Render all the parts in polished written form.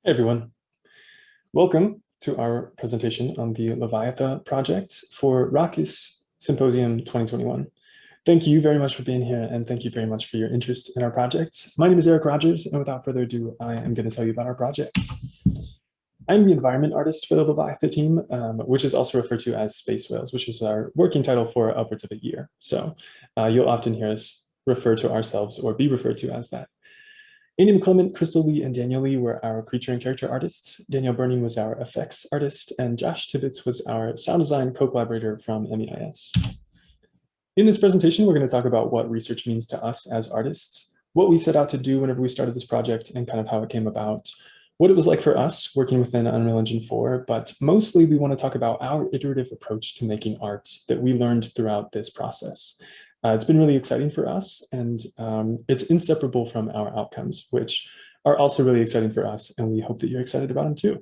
Hey everyone, welcome to our presentation on the LEVIATHA project for RaCAS Symposium 2021. Thank you very much for being here, and thank you very much for your interest in our project. My name is Eric Rogers, and without further ado, I am going to tell you about our project. I'm the environment artist for the LEVIATHA team, which is also referred to as Space Whales, which is our working title for upwards of a year. So you'll often hear us refer to ourselves or be referred to as that. Amy McClement, Crystal Lee, and Daniel Lee were our creature and character artists. Danielle Burning was our effects artist, and Josh Tibbetts was our sound design co-collaborator from MEIS. In this presentation, we're going to talk about what research means to us as artists, what we set out to do whenever we started this project, and kind of how it came about, what it was like for us working within Unreal Engine 4, but mostly we want to talk about our iterative approach to making art that we learned throughout this process. It's been really exciting for us, and it's inseparable from our outcomes, which are also really exciting for us, and we hope that you're excited about them too.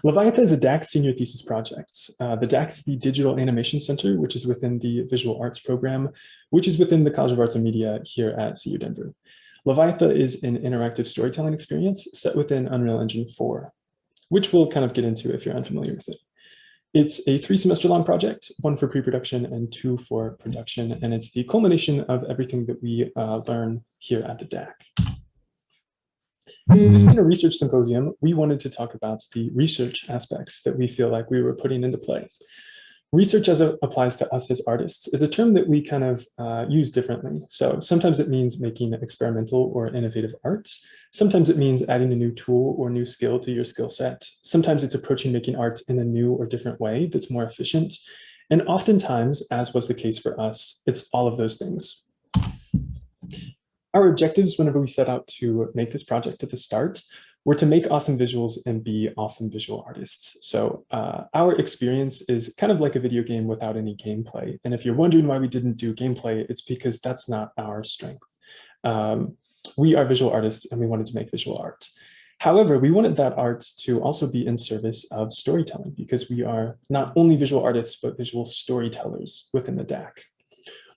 LEVIATHA is a DAC senior thesis project. The DAC is the Digital Animation Center, which is within the Visual Arts program, which is within the College of Arts and Media here at CU Denver. LEVIATHA is an interactive storytelling experience set within Unreal Engine 4, which we'll kind of get into if you're unfamiliar with it. It's a 3-semester-long project, 1 for pre-production and 2 for production, and it's the culmination of everything that we learn here at the DAC. This being a research symposium, we wanted to talk about the research aspects that we feel like we were putting into play. Research as it applies to us as artists is a term that we kind of use differently. So sometimes it means making experimental or innovative art. Sometimes it means adding a new tool or new skill to your skill set. Sometimes it's approaching making art in a new or different way that's more efficient. And oftentimes, as was the case for us, it's all of those things. Our objectives whenever we set out to make this project at the start were to make awesome visuals and be awesome visual artists. So our experience is kind of like a video game without any gameplay. And if you're wondering why we didn't do gameplay, it's because that's not our strength. We are visual artists and we wanted to make visual art. However, we wanted that art to also be in service of storytelling because we are not only visual artists, but visual storytellers within the DAC.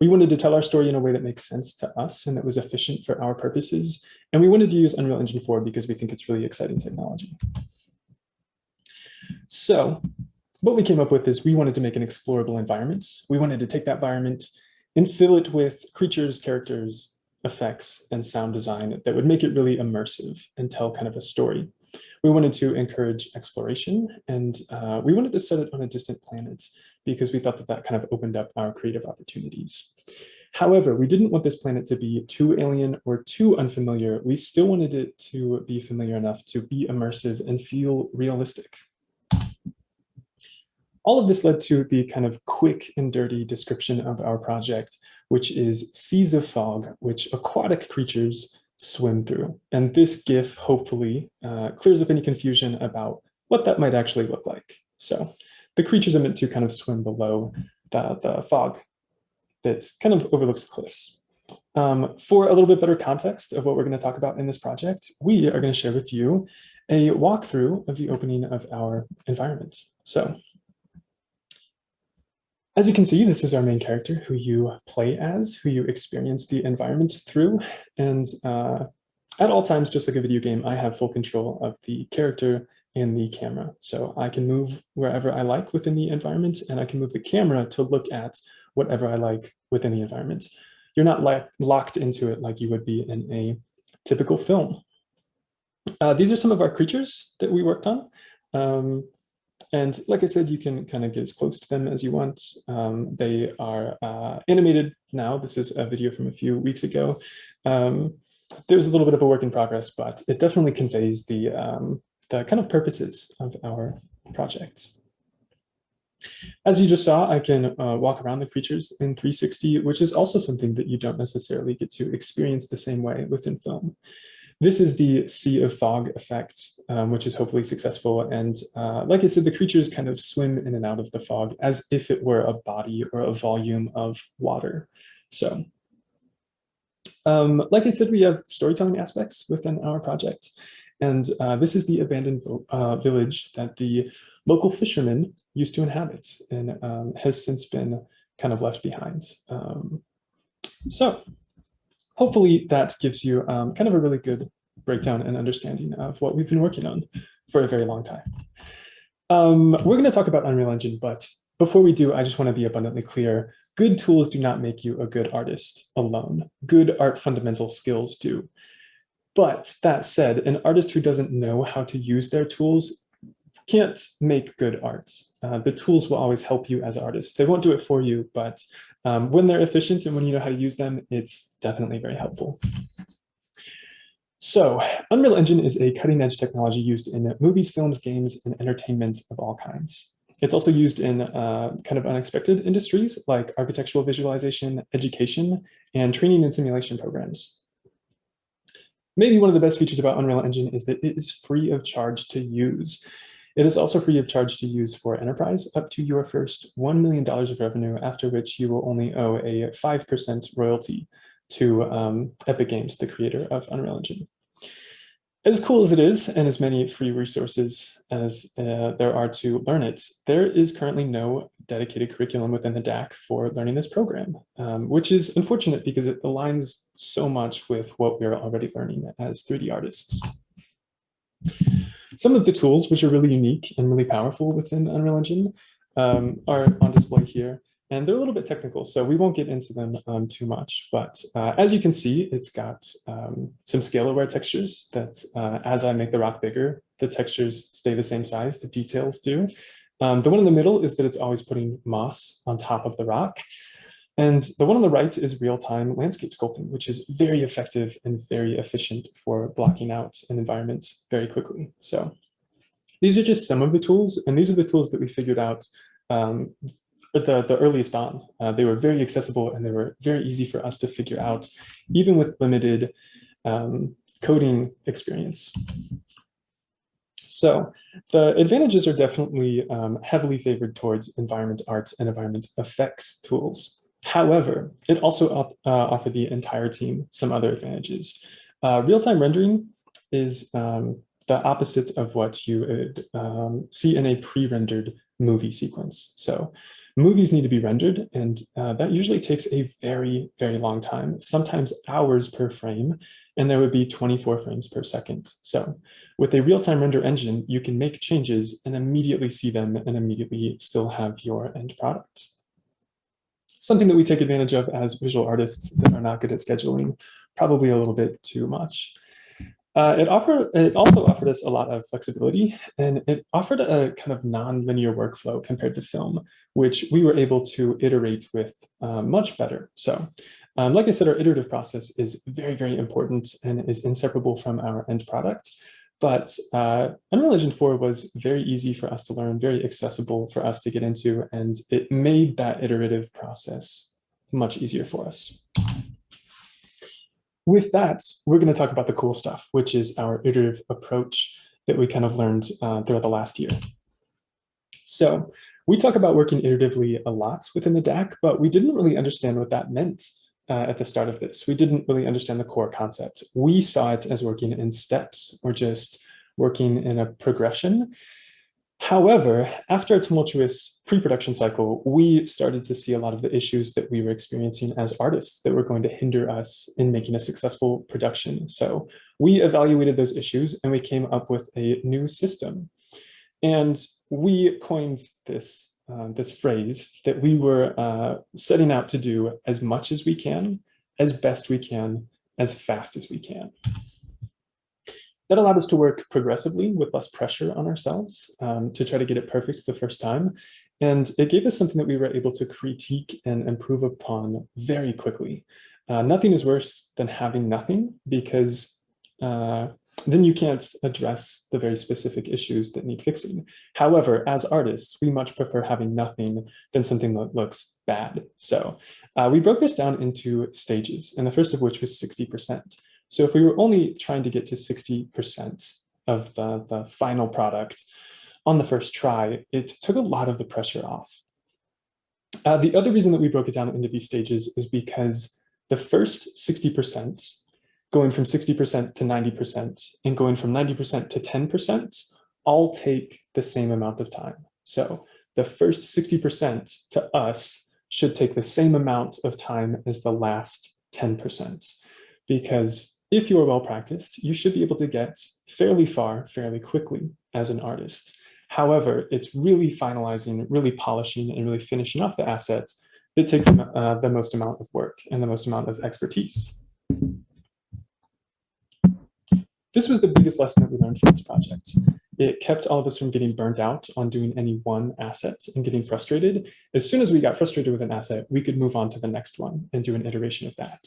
We wanted to tell our story in a way that makes sense to us and that was efficient for our purposes. And we wanted to use Unreal Engine 4 because we think it's really exciting technology. So what we came up with is we wanted to make an explorable environment. We wanted to take that environment and fill it with creatures, characters, effects, and sound design that would make it really immersive and tell kind of a story. We wanted to encourage exploration, and we wanted to set it on a distant planet because we thought that that kind of opened up our creative opportunities. However, we didn't want this planet to be too alien or too unfamiliar. We still wanted it to be familiar enough to be immersive and feel realistic. All of this led to the kind of quick and dirty description of our project, which is seas of fog, which aquatic creatures swim through. And this GIF hopefully clears up any confusion about what that might actually look like. So the creatures are meant to kind of swim below the fog that kind of overlooks the cliffs. For a little bit better context of what we're going to talk about in this project, we are going to share with you a walkthrough of the opening of our environment. So as you can see, this is our main character who you play as, who you experience the environment through. And at all times, just like a video game, I have full control of the character and the camera. So I can move wherever I like within the environment, and I can move the camera to look at whatever I like within the environment. You're not locked into it like you would be in a typical film. These are some of our creatures that we worked on. And like I said, you can kind of get as close to them as you want. They are animated now. This is a video from a few weeks ago. There's a little bit of a work in progress, but it definitely conveys the kind of purposes of our project. As you just saw, I can walk around the creatures in 360, which is also something that you don't necessarily get to experience the same way within film. This is the sea of fog effect, which is hopefully successful. And like I said, the creatures kind of swim in and out of the fog as if it were a body or a volume of water. So like I said, we have storytelling aspects within our project. And this is the abandoned village that the local fishermen used to inhabit and has since been kind of left behind. So hopefully that gives you kind of a really good breakdown and understanding of what we've been working on for a very long time. We're going to talk about Unreal Engine, but before we do, I just want to be abundantly clear. Good tools do not make you a good artist alone. Good art fundamental skills do. But that said, an artist who doesn't know how to use their tools can't make good art. The tools will always help you as artists. They won't do it for you, but when they're efficient and when you know how to use them, it's definitely very helpful. So Unreal Engine is a cutting-edge technology used in movies, films, games, and entertainment of all kinds. It's also used in kind of unexpected industries like architectural visualization, education, and training and simulation programs. Maybe one of the best features about Unreal Engine is that it is free of charge to use. It is also free of charge to use for enterprise up to your first $1 million of revenue, after which you will only owe a 5% royalty to Epic Games, the creator of Unreal Engine. As cool as it is, and as many free resources as there are to learn it, there is currently no dedicated curriculum within the DAC for learning this program, which is unfortunate because it aligns so much with what we're already learning as 3D artists. Some of the tools which are really unique and really powerful within Unreal Engine are on display here. And they're a little bit technical, so we won't get into them too much. But as you can see, it's got some scale-aware textures that as I make the rock bigger, the textures stay the same size, the details do. The one in the middle is that it's always putting moss on top of the rock. And the one on the right is real-time landscape sculpting, which is very effective and very efficient for blocking out an environment very quickly. So these are just some of the tools, and these are the tools that we figured out the earliest on. They were very accessible and they were very easy for us to figure out, even with limited coding experience. So the advantages are definitely heavily favored towards environment art and environment effects tools. However, it also offered the entire team some other advantages. Real-time rendering is the opposite of what you would see in a pre-rendered movie sequence. So movies need to be rendered, and that usually takes a very, very long time, sometimes hours per frame, and there would be 24 frames per second. So with a real-time render engine, you can make changes and immediately see them and immediately still have your end product. Something that we take advantage of as visual artists that are not good at scheduling, probably a little bit too much. It also offered us a lot of flexibility, and it offered a kind of non-linear workflow compared to film, which we were able to iterate with much better. So like I said, our iterative process is very, very important and is inseparable from our end product. But Unreal Engine 4 was very easy for us to learn, very accessible for us to get into, and it made that iterative process much easier for us. With that, we're going to talk about the cool stuff, which is our iterative approach that we kind of learned throughout the last year. So we talk about working iteratively a lot within the DAC, but we didn't really understand what that meant at the start of this. We didn't really understand the core concept. We saw it as working in steps or just working in a progression. However, after a tumultuous pre-production cycle, we started to see a lot of the issues that we were experiencing as artists that were going to hinder us in making a successful production. So we evaluated those issues and we came up with a new system. And we coined this, this phrase that we were setting out to do as much as we can, as best we can, as fast as we can. That allowed us to work progressively with less pressure on ourselves to try to get it perfect the first time. And it gave us something that we were able to critique and improve upon very quickly. Nothing is worse than having nothing, because then you can't address the very specific issues that need fixing. However, as artists, we much prefer having nothing than something that looks bad. So we broke this down into stages, and the first of which was 60%. So if we were only trying to get to 60% of the final product on the first try, it took a lot of the pressure off. The other reason that we broke it down into these stages is because the first 60%, going from 60% to 90%, and going from 90% to 10%, all take the same amount of time. So the first 60% to us should take the same amount of time as the last 10%, because if you are well practiced, you should be able to get fairly far fairly quickly as an artist. However, it's really finalizing, really polishing, and really finishing off the asset that takes the most amount of work and the most amount of expertise. This was the biggest lesson that we learned from this project. It kept all of us from getting burnt out on doing any one asset and getting frustrated. As soon as we got frustrated with an asset, we could move on to the next one and do an iteration of that.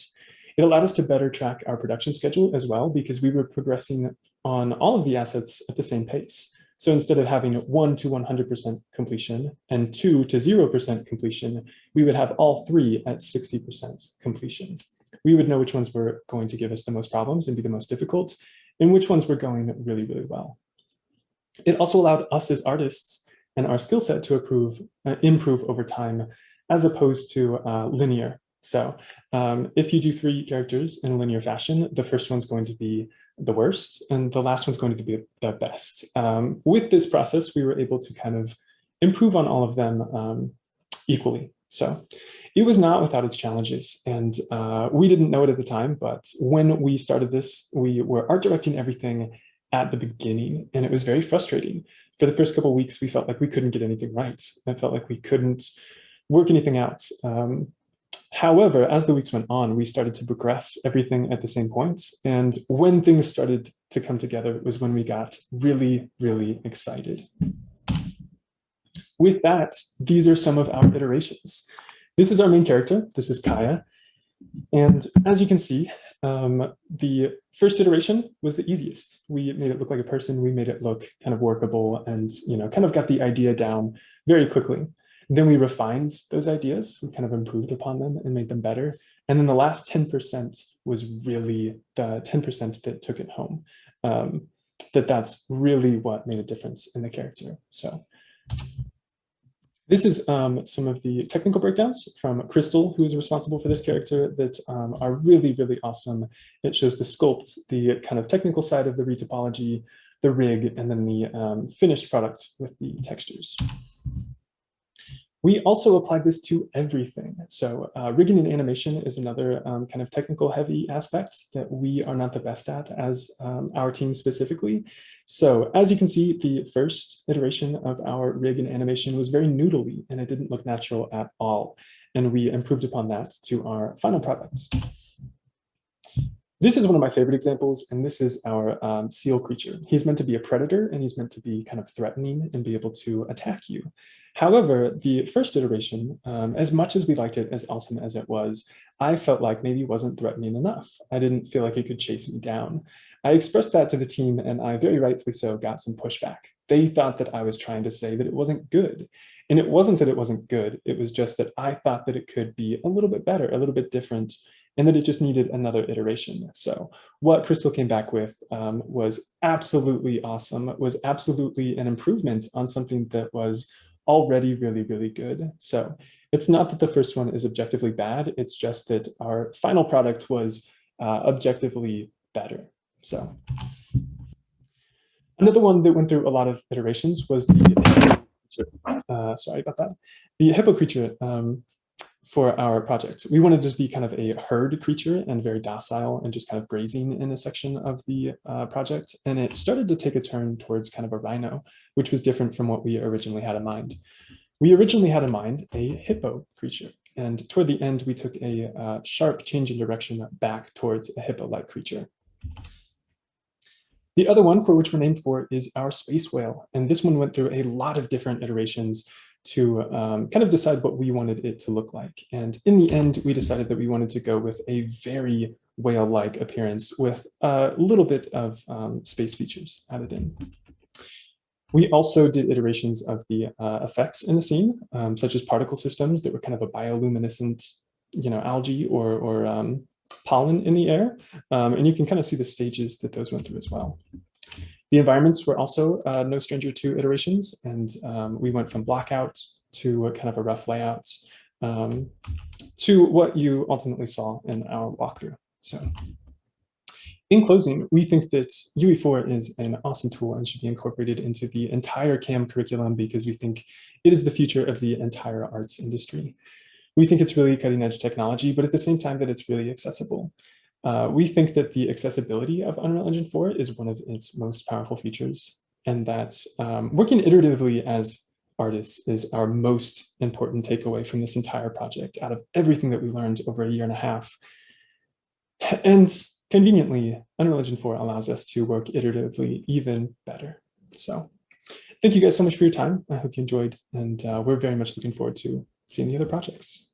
It allowed us to better track our production schedule as well, because we were progressing on all of the assets at the same pace. So instead of having 1 to 100% completion and 2 to 0% completion, we would have all 3 at 60% completion. We would know which ones were going to give us the most problems and be the most difficult, and which ones were going really, really well. It also allowed us as artists and our skill set to improve over time, as opposed to linear. So if you do 3 characters in a linear fashion, the first one's going to be the worst, and the last one's going to be the best. With this process, we were able to kind of improve on all of them equally. So it was not without its challenges, and we didn't know it at the time, but when we started this, we were art directing everything at the beginning, and it was very frustrating. For the first couple of weeks, we felt like we couldn't get anything right. I felt like we couldn't work anything out. However, as the weeks went on, we started to progress everything at the same points. And when things started to come together was when we got really, really excited. With that, these are some of our iterations. This is our main character. This is Kaya. And as you can see, the first iteration was the easiest. We made it look like a person. We made it look kind of workable and, kind of got the idea down very quickly. Then we refined those ideas. We kind of improved upon them and made them better. And then the last 10% was really the 10% that took it home. That's really what made a difference in the character. So this is some of the technical breakdowns from Crystal, who is responsible for this character, that are really, really awesome. It shows the sculpt, the kind of technical side of the retopology, the rig, and then the finished product with the textures. We also applied this to everything. So rigging and animation is another kind of technical heavy aspect that we are not the best at as our team specifically. So as you can see, the first iteration of our rig and animation was very noodly and it didn't look natural at all. And we improved upon that to our final product. This is one of my favorite examples, and this is our seal creature. He's meant to be a predator, and he's meant to be kind of threatening and be able to attack you. However, the first iteration, as much as we liked it, as awesome as it was, I felt like maybe it wasn't threatening enough. I didn't feel like it could chase me down. I expressed that to the team, and I very rightfully so got some pushback. They thought that I was trying to say that it wasn't good. And it wasn't that it wasn't good. It was just that I thought that it could be a little bit better, a little bit different, and that it just needed another iteration. So what Crystal came back with was absolutely awesome. It was absolutely an improvement on something that was already really, really good. So it's not that the first one is objectively bad. It's just that our final product was objectively better. So another one that went through a lot of iterations was the sorry about that. The hippo creature for our project. We wanted to be kind of a herd creature and very docile and just kind of grazing in a section of the project. And it started to take a turn towards kind of a rhino, which was different from what we originally had in mind. We originally had in mind a hippo creature. And toward the end, we took a sharp change in direction back towards a hippo-like creature. The other one for which we're named for is our space whale. And this one went through a lot of different iterations to kind of decide what we wanted it to look like. And in the end, we decided that we wanted to go with a very whale-like appearance with a little bit of space features added in. We also did iterations of the effects in the scene, such as particle systems that were kind of a bioluminescent, algae or pollen in the air. And you can kind of see the stages that those went through as well. The environments were also no stranger to iterations, and we went from blockout to a kind of a rough layout to what you ultimately saw in our walkthrough. So in closing, we think that UE4 is an awesome tool and should be incorporated into the entire CAM curriculum because we think it is the future of the entire arts industry. We think it's really cutting edge technology, but at the same time that it's really accessible. We think that the accessibility of Unreal Engine 4 is one of its most powerful features, and that working iteratively as artists is our most important takeaway from this entire project out of everything that we learned over a year and a half. And conveniently, Unreal Engine 4 allows us to work iteratively even better. So thank you guys so much for your time. I hope you enjoyed, and we're very much looking forward to seeing the other projects.